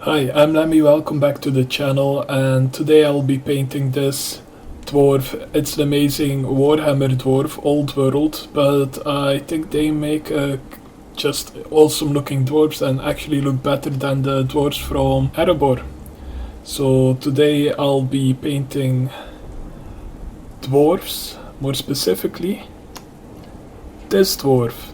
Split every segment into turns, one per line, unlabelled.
Hi, I'm Lemmy, welcome back to the channel, and today I'll be painting this dwarf. It's an amazing Warhammer dwarf, old world, but I think they make just awesome looking dwarves and actually look better than the dwarves from Erebor. So today I'll be painting dwarves, more specifically this dwarf.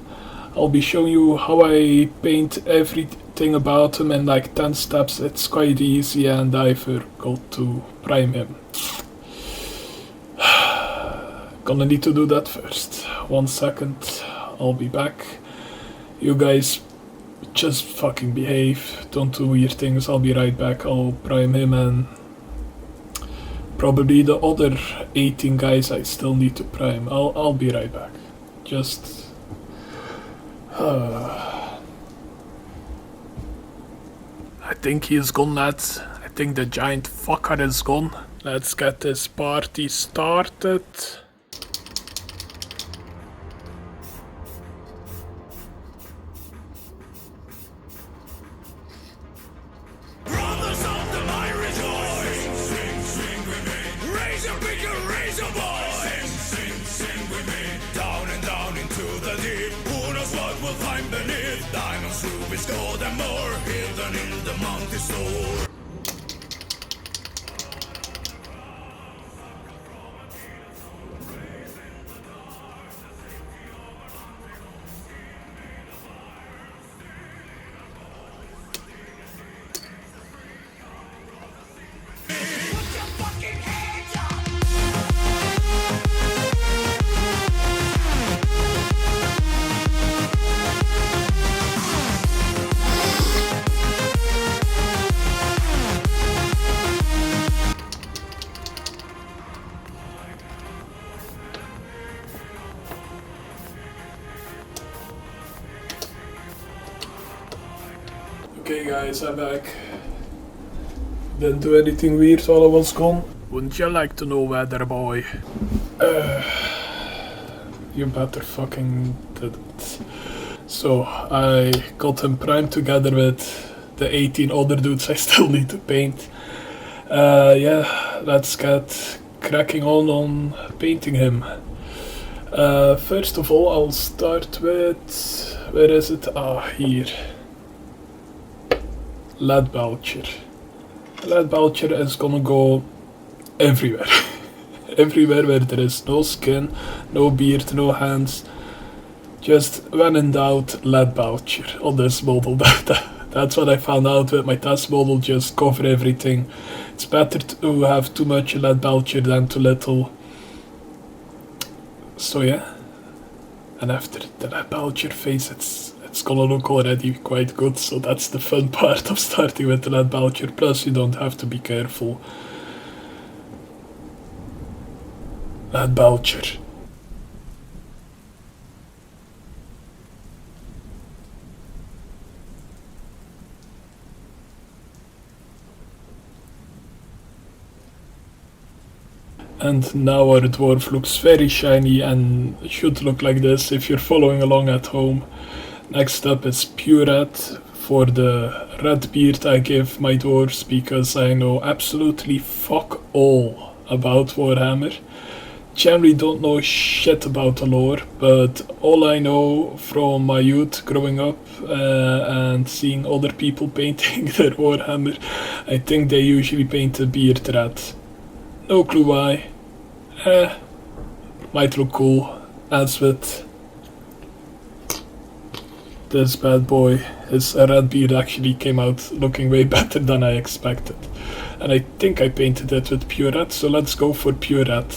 I'll be showing you how I paint everything about him in like 10 steps. It's quite easy and I forgot to prime him. Gonna need to do that first. 1 second, I'll be back. You guys just fucking behave, don't do weird things. I'll be right back. I'll prime him and probably the other 18 guys I still need to prime. I'll be right back. Just I think he's gone, lads. I think the giant fucker is gone. Let's get this party started. Okay guys, I'm back. Didn't do anything weird while I was gone. Wouldn't you like to know, weather boy? You better fucking did it. So, I got him primed together with the 18 other dudes I still need to paint. Yeah, let's get cracking on painting him. First of all, I'll start with... where is it? Ah, here. Lead Belcher. Lead Belcher is gonna go everywhere. Everywhere where there is no skin, no beard, no hands. Just when in doubt, Lead Belcher on this model. That's what I found out with my test model, just cover everything. It's better to have too much Lead Belcher than too little. So yeah. And after the Lead Belcher phase, it's gonna look already quite good, so that's the fun part of starting with the Lead Belcher, plus you don't have to be careful. Lead Belcher. And now our dwarf looks very shiny and should look like this if you're following along at home. Next up is Pure Red. For the red beard I give my dwarves because I know absolutely fuck all about Warhammer. Generally don't know shit about the lore, but all I know from my youth growing up and seeing other people painting their Warhammer, I think they usually paint the beard red. No clue why. Might look cool, as with this bad boy. His red beard actually came out looking way better than I expected. And I think I painted it with Pure Red, so let's go for Pure Red.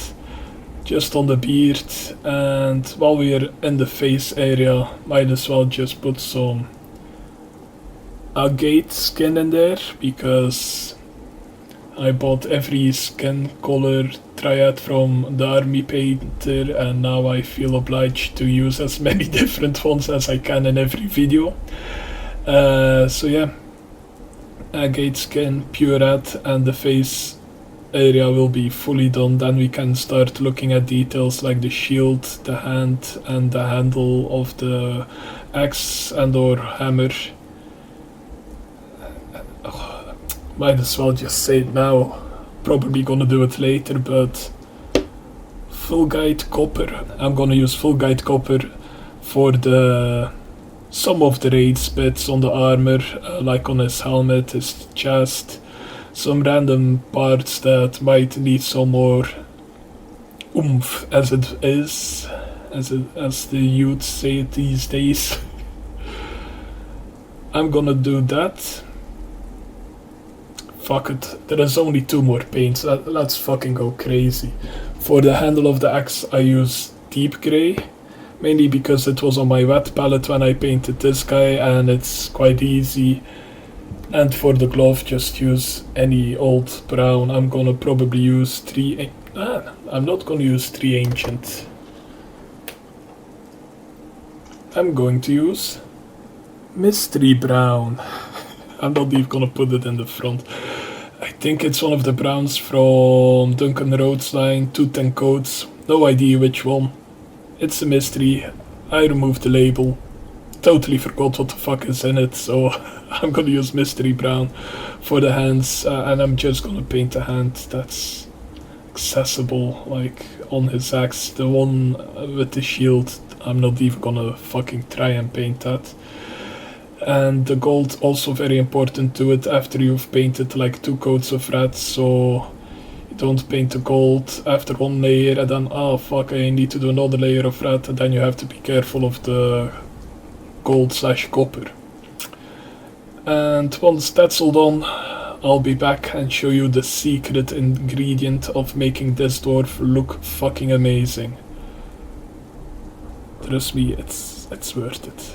Just on the beard, and while we're in the face area, might as well just put some agate skin in there, because I bought every skin color triad from the army painter and now I feel obliged to use as many different ones as I can in every video. So yeah, agate skin, Pure Red, and the face area will be fully done. Then we can start looking at details like the shield, the hand and the handle of the axe and or hammer. Might as well just say it now. Probably gonna do it later, but full guide copper. I'm gonna use full guide copper for the some of the raids bits on the armor, like on his helmet, his chest, some random parts that might need some more oomph, as it is, as the youth say it these days. I'm gonna do that. Fuck it, there is only 2 more paints, let's fucking go crazy. For the handle of the axe I use deep grey, mainly because it was on my wet palette when I painted this guy and it's quite easy. And for the glove just use any old brown. I'm gonna probably use 3... I'm not gonna use 3 ancient. I'm going to use mystery brown. I'm not even gonna put it in the front. I think it's one of the browns from Duncan Road's line, Tooth and Coats. No idea which one. It's a mystery. I removed the label. Totally forgot what the fuck is in it, so I'm gonna use mystery brown for the hands, and I'm just gonna paint a hand that's accessible, like on his axe. The one with the shield, I'm not even gonna fucking try and paint that. And the gold also very important to it after you've painted like 2 coats of red, so you don't paint the gold after 1 layer and then oh fuck, I need to do another layer of red, and then you have to be careful of the gold / copper. And once that's all done, I'll be back and show you the secret ingredient of making this dwarf look fucking amazing. Trust me, it's worth it.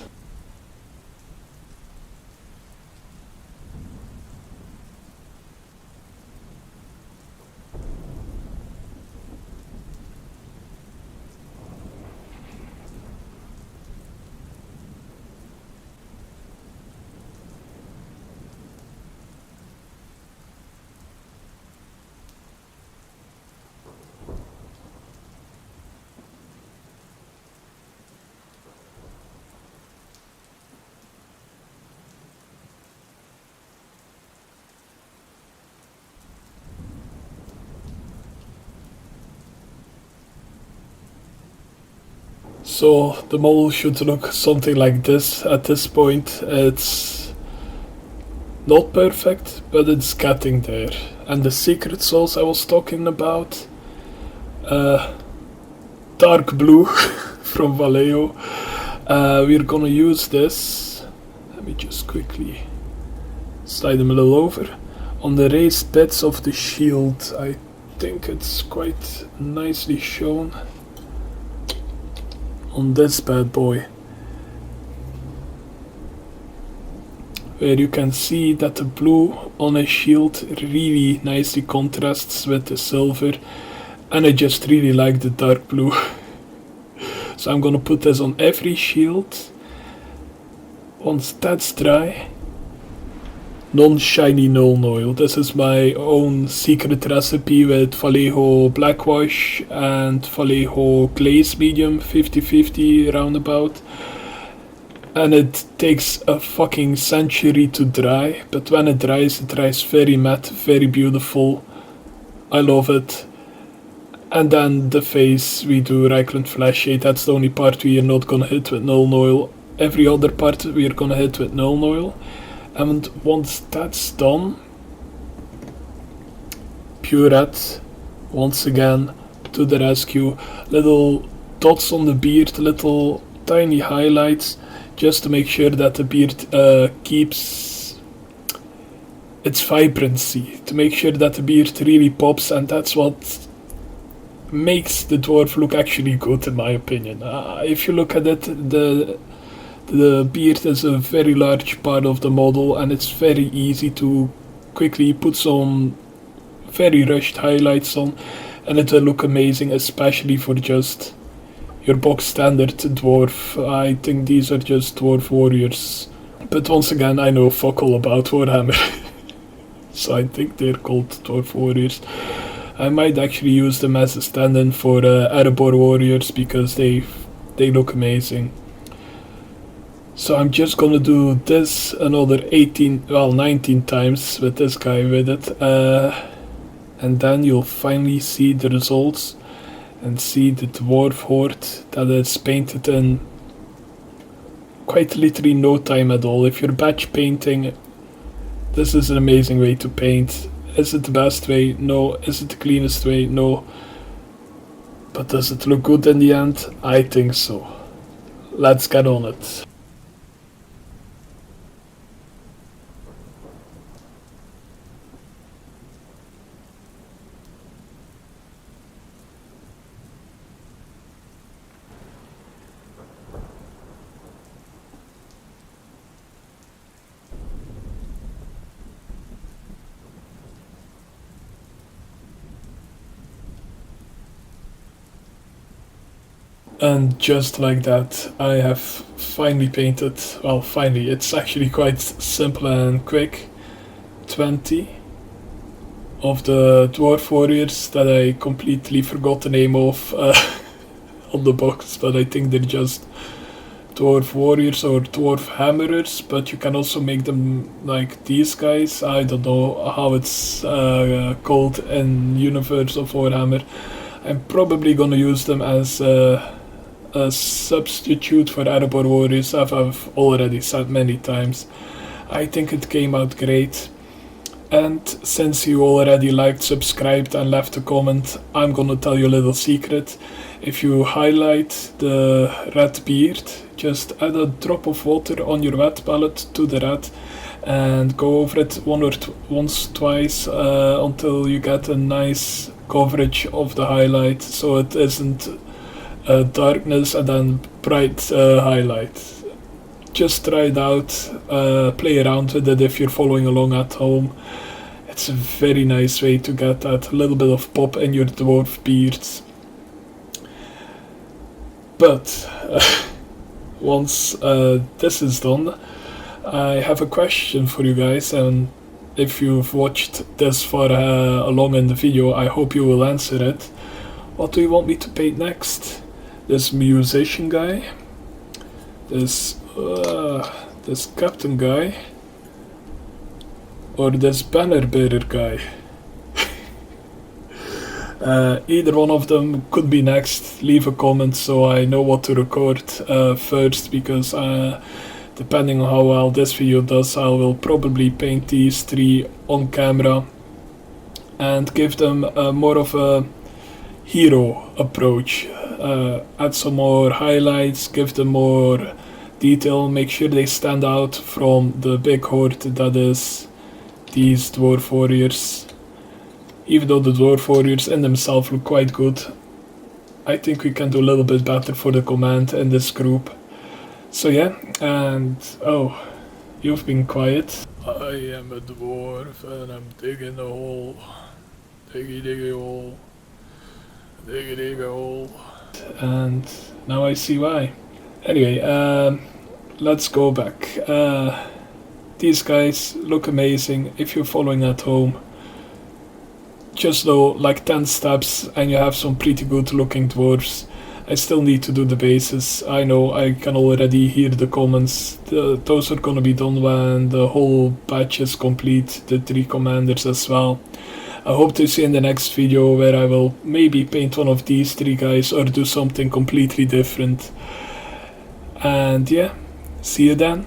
So the model should look something like this at this point. It's not perfect, but it's getting there. And the secret sauce I was talking about, dark blue from Vallejo. We're gonna use this. Let me just quickly slide them a little over. On the raised bits of the shield, I think it's quite nicely shown. On this bad boy, where you can see that the blue on a shield really nicely contrasts with the silver, and I just really like the dark blue. So I'm gonna put this on every shield. Once that's dry, non-shiny null oil. This is my own secret recipe with Vallejo blackwash and Vallejo glaze medium, 50-50 roundabout. And it takes a fucking century to dry, but when it dries very matte, very beautiful. I love it. And then the face, we do Reichland Flash Shade. That's the only part we are not gonna hit with null oil. Every other part we are gonna hit with null oil. And once that's done, Purette, once again, to the rescue. Little dots on the beard, little tiny highlights, just to make sure that the beard keeps its vibrancy, to make sure that the beard really pops, and that's what makes the dwarf look actually good in my opinion. If you look at it, the beard is a very large part of the model, and it's very easy to quickly put some very rushed highlights on, and it will look amazing, especially for just your box standard dwarf. I think these are just dwarf warriors. But once again, I know fuck all about Warhammer. So I think they're called dwarf warriors. I might actually use them as a stand-in for erebor warriors, because they look amazing. So I'm just gonna do this another 18, well 19 times with this guy with it, and then you'll finally see the results and see the dwarf horde that is painted in quite literally no time at all. If you're batch painting, this is an amazing way to paint. Is it the best way? No. Is it the cleanest way? No. But does it look good in the end? I think so. Let's get on it. And just like that, I have finally painted, well finally, it's actually quite simple and quick, 20 of the dwarf warriors that I completely forgot the name of on the box, but I think they're just dwarf warriors or dwarf hammerers, but you can also make them like these guys. I don't know how it's called in universe of Warhammer. I'm probably gonna use them as a substitute for erebor warriors, as I've already said many times. I think it came out great. And since you already liked, subscribed and left a comment, I'm gonna tell you a little secret. If you highlight the red beard, just add a drop of water on your wet palette to the red and go over it once, twice until you get a nice coverage of the highlight, so it isn't darkness and then bright highlight. Just try it out, play around with it if you're following along at home. It's a very nice way to get that little bit of pop in your dwarf beards. But once this is done, I have a question for you guys, and if you've watched this far along in the video, I hope you will answer it. What do you want me to paint next? This musician guy? This captain guy? Or this banner bearer guy? Either one of them could be next. Leave a comment so I know what to record first, because depending on how well this video does, I will probably paint these three on camera and give them more of a hero approach. Add some more highlights, give them more detail, make sure they stand out from the big horde that is these dwarf warriors. Even though the dwarf warriors in themselves look quite good, I think we can do a little bit better for the command in this group. So yeah, and oh, you've been quiet. I am a dwarf and I'm digging a hole. Diggy diggy hole. Diggy diggy hole. And now I see why. Anyway, let's go back. These guys look amazing if you're following at home. Just though, like 10 steps and you have some pretty good looking dwarves. I still need to do the bases. I know, I can already hear the comments. Those are gonna be done when the whole batch is complete, the 3 commanders as well. I hope to see in the next video where I will maybe paint one of these 3 guys or do something completely different. And yeah, see you then.